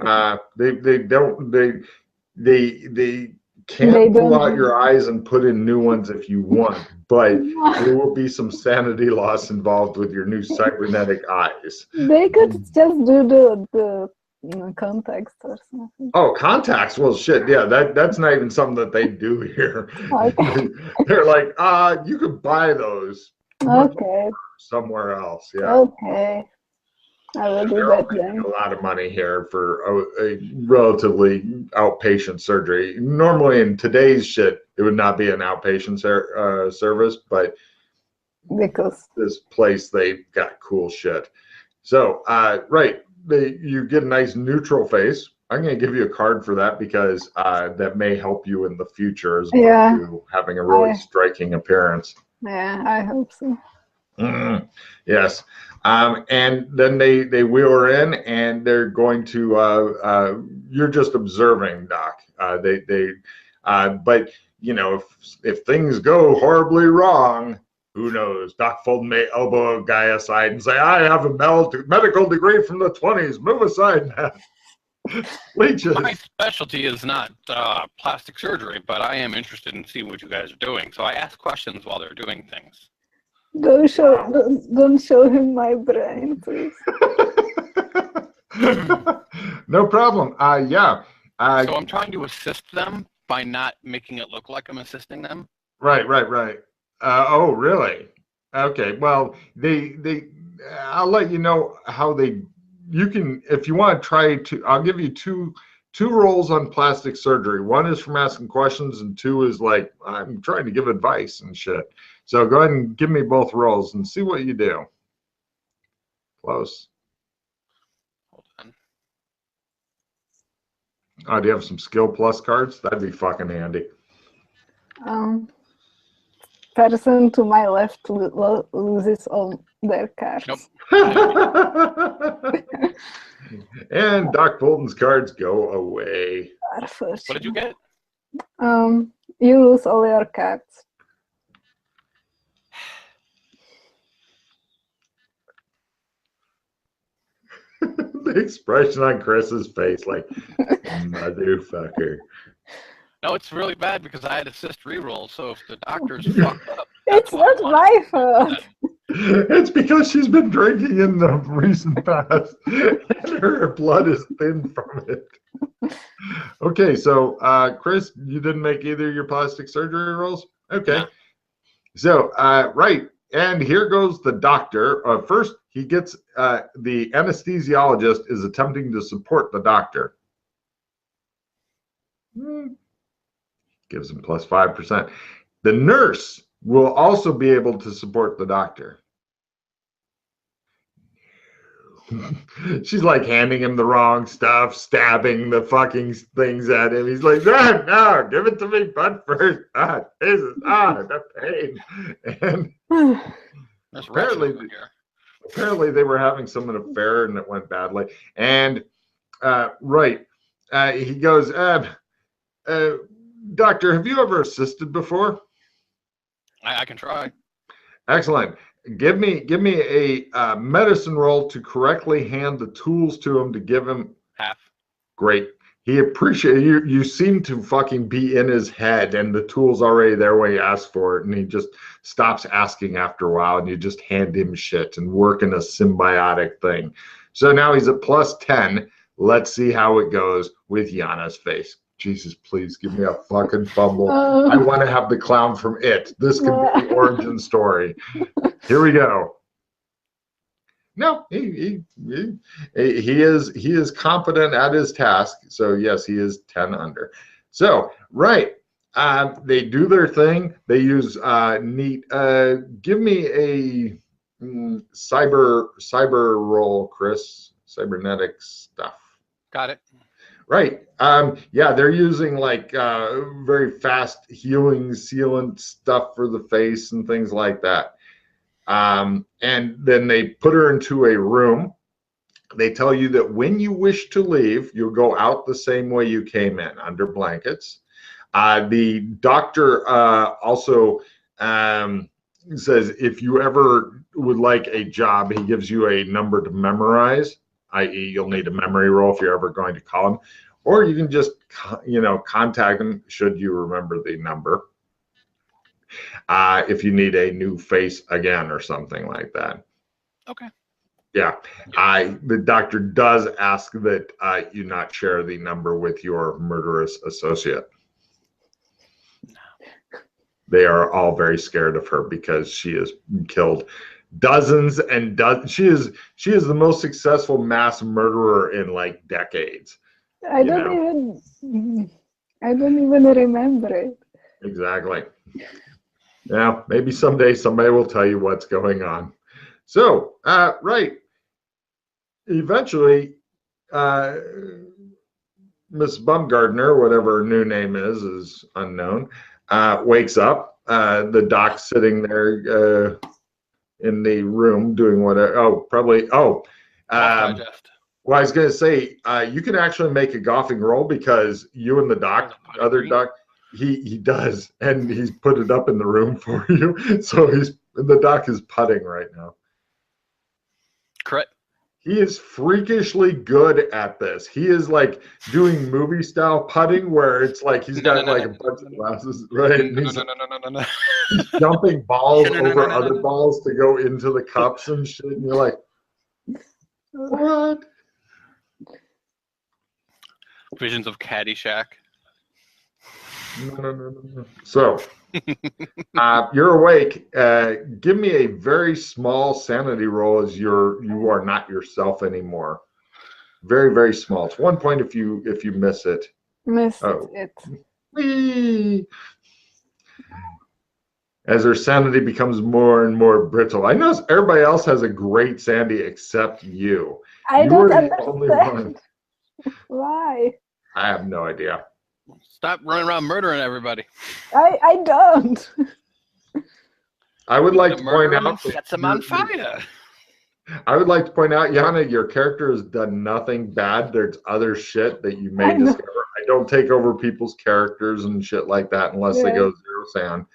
they can't pull out your eyes and put in new ones if you want, but there will be some sanity loss involved with your new cybernetic eyes. They could just do the contacts or something. Oh, contacts? Well, shit, yeah, that's not even something that they do here. Okay. They're like, you could buy those. Okay. Somewhere else, yeah. Okay. I will do that then. A lot of money here for a relatively outpatient surgery. Normally, in today's shit, it would not be an outpatient service, but because this place, they got cool shit. So, you get a nice neutral face. I'm going to give you a card for that because that may help you in the future as well, to having a really striking appearance. Yeah, I hope so. Yes. And then they wheel her in, and they're going to. You're just observing, Doc. But you know, if things go horribly wrong, who knows? Doc Fulton may elbow a guy aside and say, "I have a medical degree from the 20s. Move aside, man." Leeches. My specialty is not plastic surgery, but I am interested in seeing what you guys are doing. So I ask questions while they're doing things. Don't show him my brain, please. No problem. Yeah. So I'm trying to assist them by not making it look like I'm assisting them. Right. Oh, really? Okay. Well, I'll let you know how you can, if you want to try to, I'll give you two roles on plastic surgery. One is from asking questions, and two is like, I'm trying to give advice and shit. So go ahead and give me both roles and see what you do. Close. Hold on. Oh, do you have some skill plus cards? That'd be fucking handy. Person to my left loses all their cards. Nope. And Doc Fulton's cards go away. What did you get? You lose all your cards. The expression on Chris's face, like, motherfucker. No, it's really bad because I had assist reroll. So if the doctor's fucked up, It's not my fault. It's because she's been drinking in the recent past, and her blood is thin from it. Okay, so Chris, you didn't make either of your plastic surgery rolls? Okay. No. So, right, and here goes the doctor. First, he gets, the anesthesiologist is attempting to support the doctor. Gives him plus 5%. The nurse will also be able to support the doctor. She's like handing him the wrong stuff, stabbing the fucking things at him. He's like, no, give it to me, butt first. Jesus, the pain. And apparently they were having some affair and it went badly. And he goes, doctor, have you ever assisted before? I can try. Excellent. Give me a medicine roll to correctly hand the tools to him to give him half. Great. He appreciates you. You seem to fucking be in his head, and the tool's already there when he asks for it, and he just stops asking after a while, and you just hand him shit and work in a symbiotic thing. So now he's at plus 10. Let's see how it goes with Yana's face. Jesus, please give me a fucking fumble. I want to have the clown from It. This could be the origin story. Here we go. No, he is competent at his task. So yes, he is 10 under. So right, they do their thing. They use neat. Give me a cyber roll, Chris. Cybernetic stuff. Got it. Right. Yeah, they're using like very fast healing sealant stuff for the face and things like that. And then they put her into a room. They tell you that when you wish to leave, you'll go out the same way you came in, under blankets. The doctor also says if you ever would like a job, he gives you a number to memorize, i.e. you'll need a memory roll if you're ever going to call him. Or you can just, contact him should you remember the number. If you need a new face again or something like that. Okay. Yeah. The doctor does ask that you not share the number with your murderous associate. They are all very scared of her because she has killed dozens and dozens. She is the most successful mass murderer in like decades. I don't even remember it. Exactly. Now, maybe someday somebody will tell you what's going on. So, right. Eventually, Miss Bumgardner, whatever her new name is unknown, wakes up. The doc's sitting there, in the room doing whatever. Oh, probably. Oh, Digest. well, I was going to say, you can actually make a golfing roll because you and the other doc, he does, and he's put it up in the room for you. So the doc is putting right now. Correct. He is freakishly good at this. He is like doing movie style putting where it's like he's got a bunch of glasses, right? No. He's jumping balls over other balls to go into the cups and shit. And you're like, what? Visions of Caddyshack. No. So, you're awake. Give me a very small sanity roll as you are not yourself anymore. Very, very small. It's 1 point if you miss it. Missed it. Whee! As their sanity becomes more and more brittle. I notice everybody else has a great sanity except you. I don't understand. Why? I have no idea. Stop running around murdering everybody. I don't. I would like to point out. Set them on fire. I would like to point out, Yana, your character has done nothing bad. There's other shit that you may discover. I don't take over people's characters and shit like that unless they go zero sand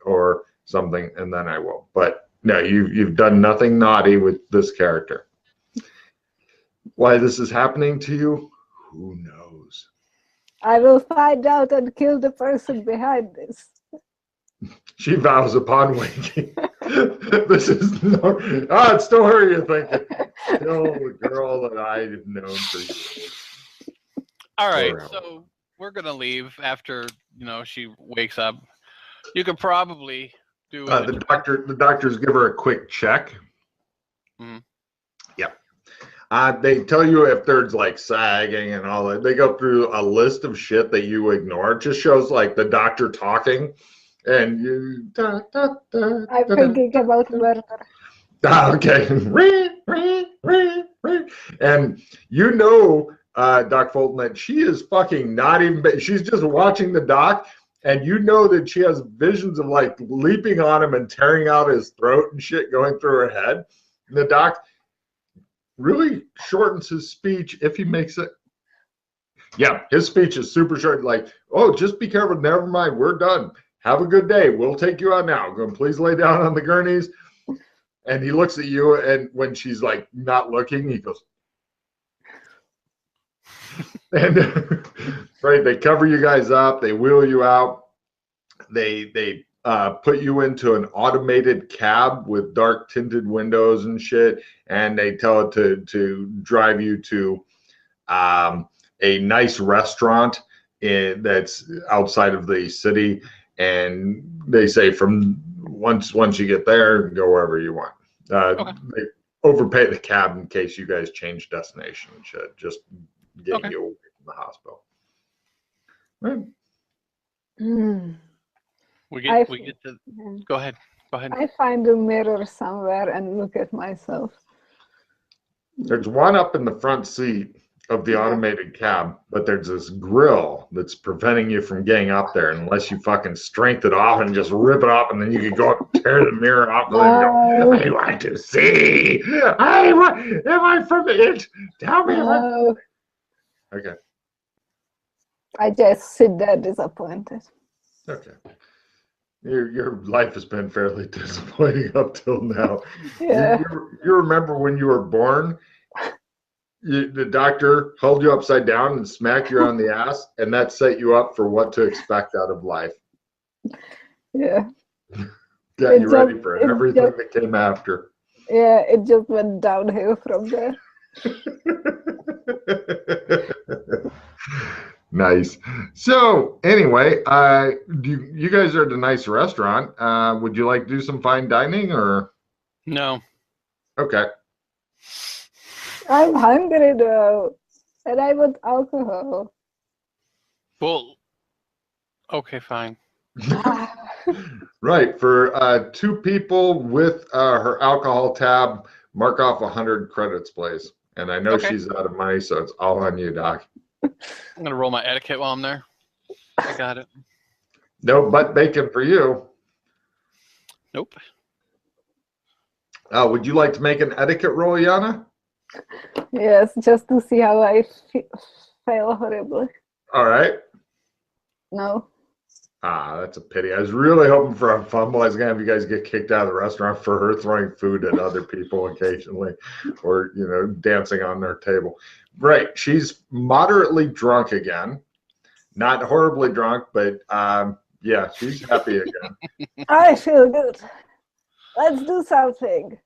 or something, and then I will. But no, you've done nothing naughty with this character. Why this is happening to you, who knows? I will find out and kill the person behind this. She vows upon waking. This is it's still her you're thinking. Still the girl that I've known for years. All right, so we're gonna leave after she wakes up. You could probably do the doctors give her a quick check. Mm-hmm. Yep. They tell you if there's like sagging and all that. They go through a list of shit that you ignore. It just shows like the doctor talking, and you. I'm thinking about murder. Okay. And Doc Fulton, that she is fucking not even. She's just watching the doc. And you know that she has visions of like leaping on him and tearing out his throat and shit going through her head. And the doc really shortens his speech if he makes it. Yeah, his speech is super short. Like, oh, just be careful. Never mind. We're done. Have a good day. We'll take you out now. Please lay down on the gurneys. And he looks at you, and when she's like not looking, he goes. And right, they cover you guys up. They wheel you out. They put you into an automated cab with dark tinted windows and shit, and they tell it to drive you to a nice restaurant that's outside of the city. And they say from once you get there, go wherever you want. They overpay the cab in case you guys change destination and shit. Just getting you away from the hospital. Right. We get to. Go ahead. I find a mirror somewhere and look at myself. There's one up in the front seat of the automated cab, but there's this grill that's preventing you from getting up there unless you fucking strength it off and just rip it off, and then you can go up and tear the mirror off and then go, I want to see. Am I from it? Tell me. Okay. I just sit there disappointed. Okay. Your life has been fairly disappointing up till now. Yeah. You remember when you were born, the doctor held you upside down and smacked you on the ass, and that set you up for what to expect out of life. Yeah. Got you ready for everything that came after. Yeah, it just went downhill from there. Nice. So anyway, you guys are at a nice restaurant. Would you like to do some fine dining or? No. Okay. I'm hungry though, and I want alcohol. Well, okay, fine. Right. For 2 people with her alcohol tab, mark off 100 credits, please. And I know she's out of money, so it's all on you, Doc. I'm gonna roll my etiquette while I'm there. I got it. No butt bacon for you. Nope. Would you like to make an etiquette roll, Yana? Yes, just to see how I fail horribly. All right. No. That's a pity. I was really hoping for a fumble. I was going to have you guys get kicked out of the restaurant for her throwing food at other people occasionally or, dancing on their table. Right. She's moderately drunk again. Not horribly drunk, but yeah, she's happy again. I feel good. Let's do something.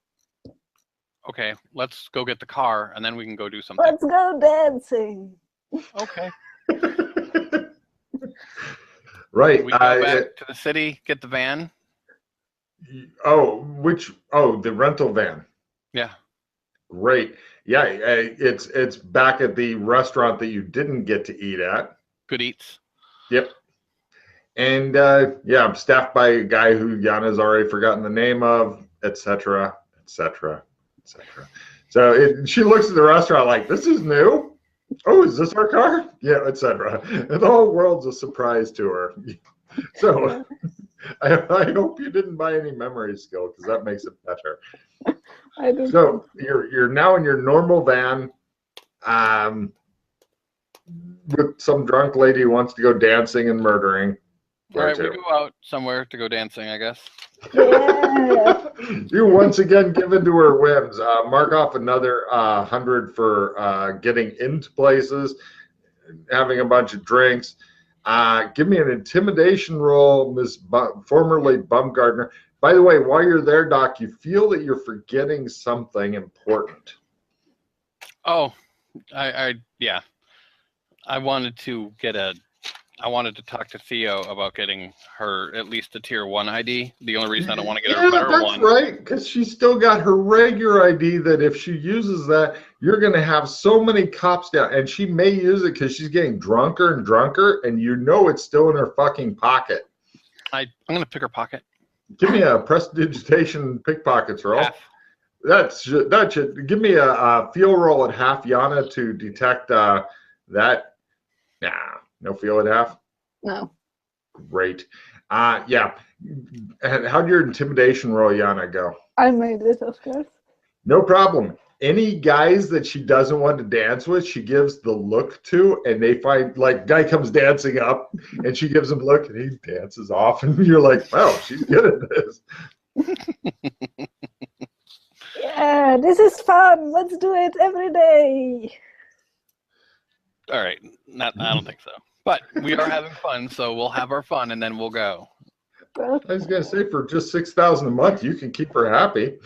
Okay, let's go get the car, and then we can go do something. Let's go dancing. Okay. Right. We go back to the city, get the van. The rental van. Yeah. Great. Yeah, it's back at the restaurant that you didn't get to eat at. Good eats. Yep. And I'm staffed by a guy who Yana's already forgotten the name of, etc., etc., etc. So she looks at the restaurant like, this is new. Oh, is this our car? Yeah, etc. And the whole world's a surprise to her. So I hope you didn't buy any memory skill because that makes it better. I do. So you're now in your normal van with some drunk lady who wants to go dancing and murdering. All right, we go out somewhere to go dancing, I guess. Yeah. You once again give in to her whims. Mark off another 100 for getting into places, having a bunch of drinks. Give me an intimidation roll, Miss formerly Bumgardner. By the way, while you're there, Doc, you feel that you're forgetting something important. Oh, yeah. I wanted to talk to Theo about getting her at least a tier 1 ID. The only reason I don't want to get her a better one. That's right, because she's still got her regular ID that if she uses that, you're going to have so many cops down. And she may use it because she's getting drunker and drunker, and it's still in her fucking pocket. I'm going to pick her pocket. Give me a prestidigitation pickpockets roll. Half. That should give me a feel roll at half, Yana, to detect that. Nah, no feel at half? No. Great. Yeah. And how'd your intimidation roll, Yana, go? I made it, of course. No problem. Any guys that she doesn't want to dance with, she gives the look to, and they find, like, guy comes dancing up, and she gives him a look, and he dances off, and you're like, wow, she's good at this. Yeah, this is fun. Let's do it every day. All right. I don't think so. But we are having fun, so we'll have our fun, and then we'll go. I was going to say, for just $6,000 a month, you can keep her happy.